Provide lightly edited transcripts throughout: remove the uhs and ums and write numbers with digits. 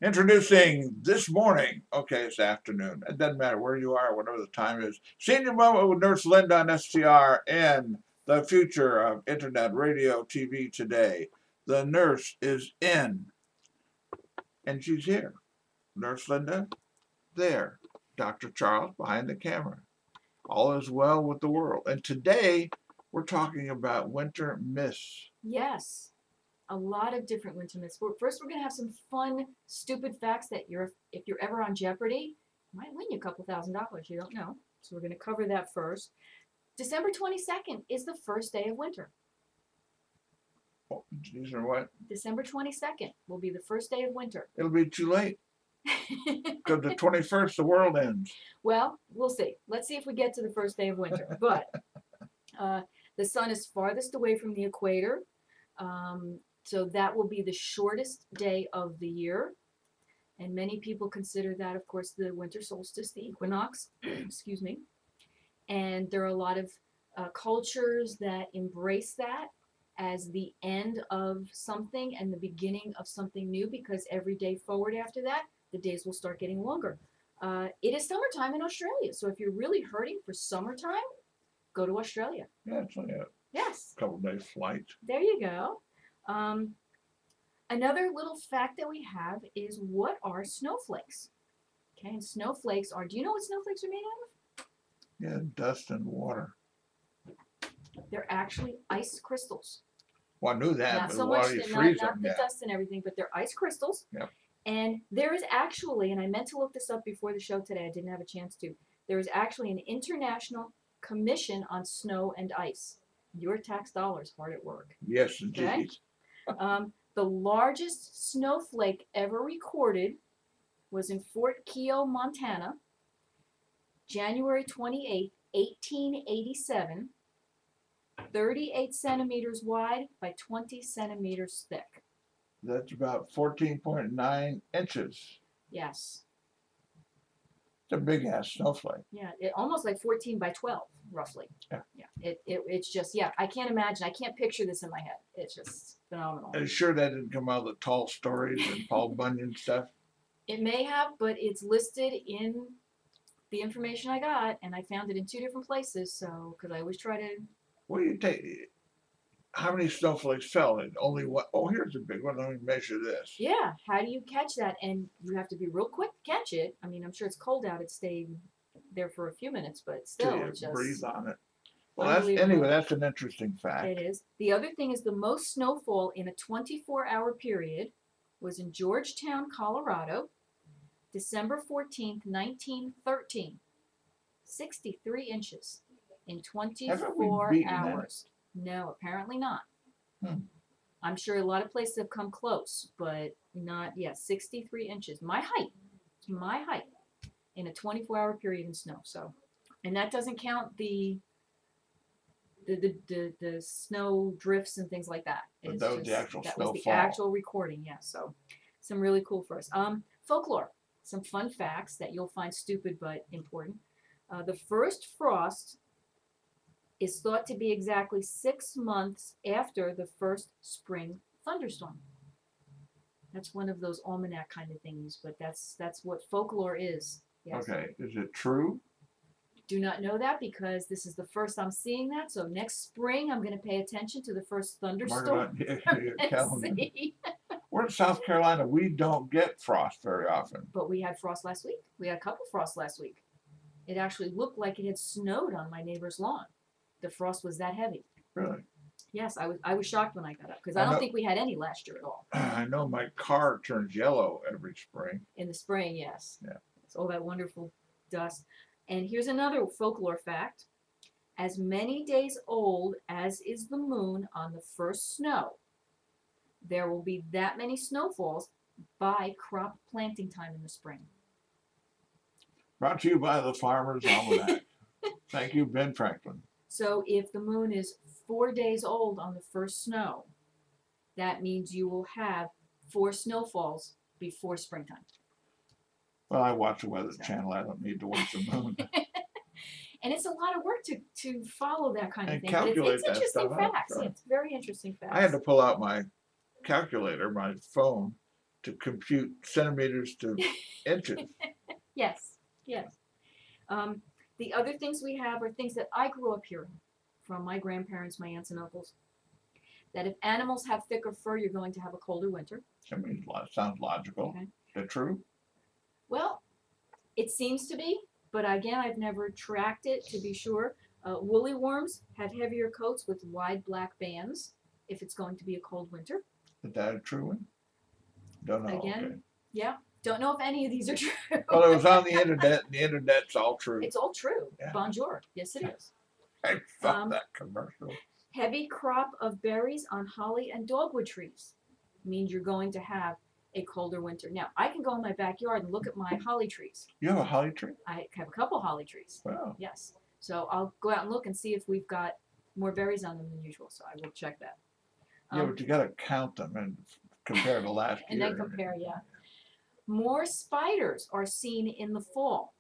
Introducing this morning, okay, it's afternoon. It doesn't matter where you are, whatever the time is. Senior Moment with Nurse Linda on STR and the future of internet, radio, TV today. The nurse is in, and she's here. Nurse Linda, there. Dr. Charles behind the camera. All is well with the world. And today we're talking about winter mists. Yes, a lot of different winter myths. First, we're going to have some fun, stupid facts that if you're ever on Jeopardy, might win you a couple $1,000. You don't know. So we're going to cover that first. December 22nd is the first day of winter. Oh, these are what? December 22nd will be the first day of winter. It'll be too late. Because the 21st, the world ends. Well, we'll see. Let's see if we get to the first day of winter. But the sun is farthest away from the equator. So that will be the shortest day of the year. And many people consider that, of course, the winter solstice, the equinox. Excuse me. And there are a lot of cultures that embrace that as the end of something and the beginning of something new, because every day forward after that, the days will start getting longer. It is summertime in Australia. So if you're really hurting for summertime, go to Australia. Yeah, it's only a couple days flight. There you go. Another little fact that we have is, what are snowflakes? Okay, and snowflakes are, do you know what snowflakes are made out of? Yeah, dust and water. They're actually ice crystals. Well, I knew that, Not but so the much, water you freeze not them, the yeah. dust and everything, but they're ice crystals. Yep. And there is actually, and I meant to look this up before the show today, I didn't have a chance to, there is actually an international commission on snow and ice. Your tax dollars hard at work. Yes, indeed. Okay? The largest snowflake ever recorded was in Fort Keogh, Montana, January 28, 1887, 38 centimeters wide by 20 centimeters thick. That's about 14.9 inches. Yes. It's a big ass snowflake. Yeah, almost like 14 by 12, roughly. Yeah. Yeah. It's just, yeah, I can't imagine. I can't picture this in my head. It's just phenomenal. Are you sure that didn't come out of the tall stories and Paul Bunyan stuff? It may have, but it's listed in the information I got, and I found it in 2 different places. So, because I always try to. What do you take? How many snowflakes fell? And only one. Oh, here's a big one. Let me measure this. Yeah, how do you catch that? And you have to be real quick to catch it. I mean, I'm sure it's cold out. It stayed there for a few minutes, but still, Till you it's just breathe on it. Well, that's an interesting fact. It is. The other thing is, the most snowfall in a 24-hour period was in Georgetown, Colorado, December 14th, 1913. 63 inches in 24 hours. No, apparently not. I'm sure a lot of places have come close, but not, 63 inches. My height in a 24-hour period in snow. So, and that doesn't count the snow drifts and things like that. But that was the actual snowfall. That was the actual recording, yeah. So, some really cool for us. Folklore. Some fun facts that you'll find stupid but important. The first frost is thought to be exactly 6 months after the first spring thunderstorm. That's one of those almanac kind of things, but that's what folklore is. Yes. Okay, is it true? Do not know that, because this is the first I'm seeing that. So next spring, I'm going to pay attention to the first thunderstorm. We're in South Carolina. We don't get frost very often. But we had frost last week. We had a couple frosts last week. It actually looked like it had snowed on my neighbor's lawn. The frost was that heavy. Really? Yes, I was shocked when I got up, because I don't think we had any last year at all. I know my car turns yellow every spring. In the spring, yes. Yeah. It's all that wonderful dust. And here's another folklore fact. As many days old as is the moon on the first snow, there will be that many snowfalls by crop planting time in the spring. Brought to you by the Farmer's Almanac. Thank you, Ben Franklin. So if the moon is 4 days old on the first snow, that means you will have 4 snowfalls before springtime. Well, I watch the Weather Channel. I don't need to watch the moon. And it's a lot of work to follow that kind of thing. Calculate it's interesting facts. It's very interesting facts. I had to pull out my calculator, my phone, to compute centimeters to inches. Yes, yes. The other things we have are things that I grew up hearing from my grandparents, my aunts and uncles, that if animals have thicker fur, you're going to have a colder winter. I mean, sounds logical. Okay. Is that true? Well, it seems to be, but again, I've never tracked it to be sure. Woolly worms have heavier coats with wide black bands if it's going to be a cold winter. Is that a true one? Don't know. Again, Okay. yeah. Don't know if any of these are true. Well, it was on the internet, and the internet's all true. It's all true. Yeah. Bonjour. Yes, it is. I saw that commercial. Heavy crop of berries on holly and dogwood trees means you're going to have a colder winter. Now, I can go in my backyard and look at my holly trees. You have a holly tree? I have a couple holly trees. Wow. Yes. So I'll go out and look and see if we've got more berries on them than usual. So I will check that. Yeah, but you got to count them and compare to last And year. then compare, yeah. More spiders are seen in the fall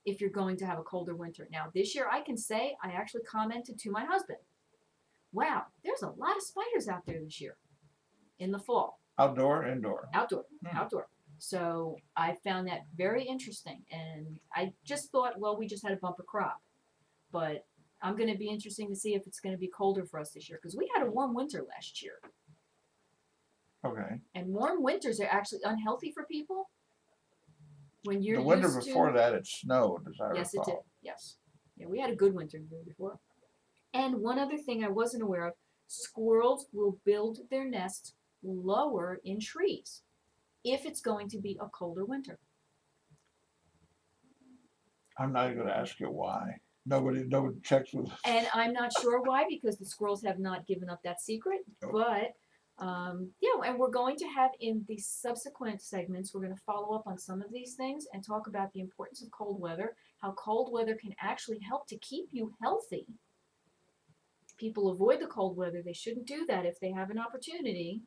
if you're going to have a colder winter. Now, this year I can say I actually commented to my husband, wow, there's a lot of spiders out there this year in the fall. Outdoor, indoor. Outdoor, outdoor. So I found that very interesting. And I just thought, well, we just had a bumper crop. But I'm going to be interesting to see if it's going to be colder for us this year because we had a warm winter last year. Okay. And warm winters are actually unhealthy for people. When you're The winter used before to, that, it snowed, as I yes, recall. it did. Yes. Yeah, we had a good winter the year before. And one other thing I wasn't aware of, squirrels will build their nests lower in trees if it's going to be a colder winter. I'm not going to ask you why. Nobody checks with. And I'm not sure why because the squirrels have not given up that secret. Oh. But yeah, and we're going to have in the subsequent segments, we're going to follow up on some of these things and talk about the importance of cold weather, how cold weather can actually help to keep you healthy. People avoid the cold weather. They shouldn't do that if they have an opportunity.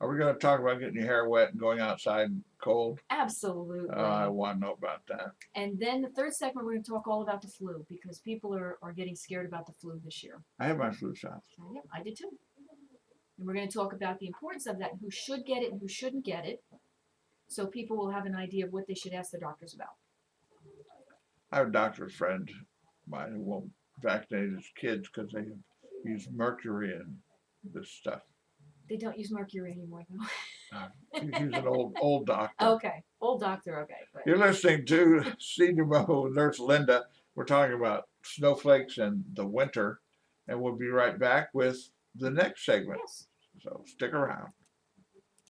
Are we going to talk about getting your hair wet and going outside cold? Absolutely. I want to know about that. And then the third segment, we're going to talk all about the flu because people are getting scared about the flu this year. I have my flu shots. Yeah, I did too. And we're going to talk about the importance of that and who should get it and who shouldn't get it so people will have an idea of what they should ask the doctors about. I have a doctor friend of mine who won't vaccinate his kids because they use mercury in this stuff. They don't use mercury anymore, though. He's an old doctor. Okay, old doctor, okay. But You're listening to Senior Mo with Nurse Linda. We're talking about snowflakes and the winter, and we'll be right back with the next segment. yes. So stick around.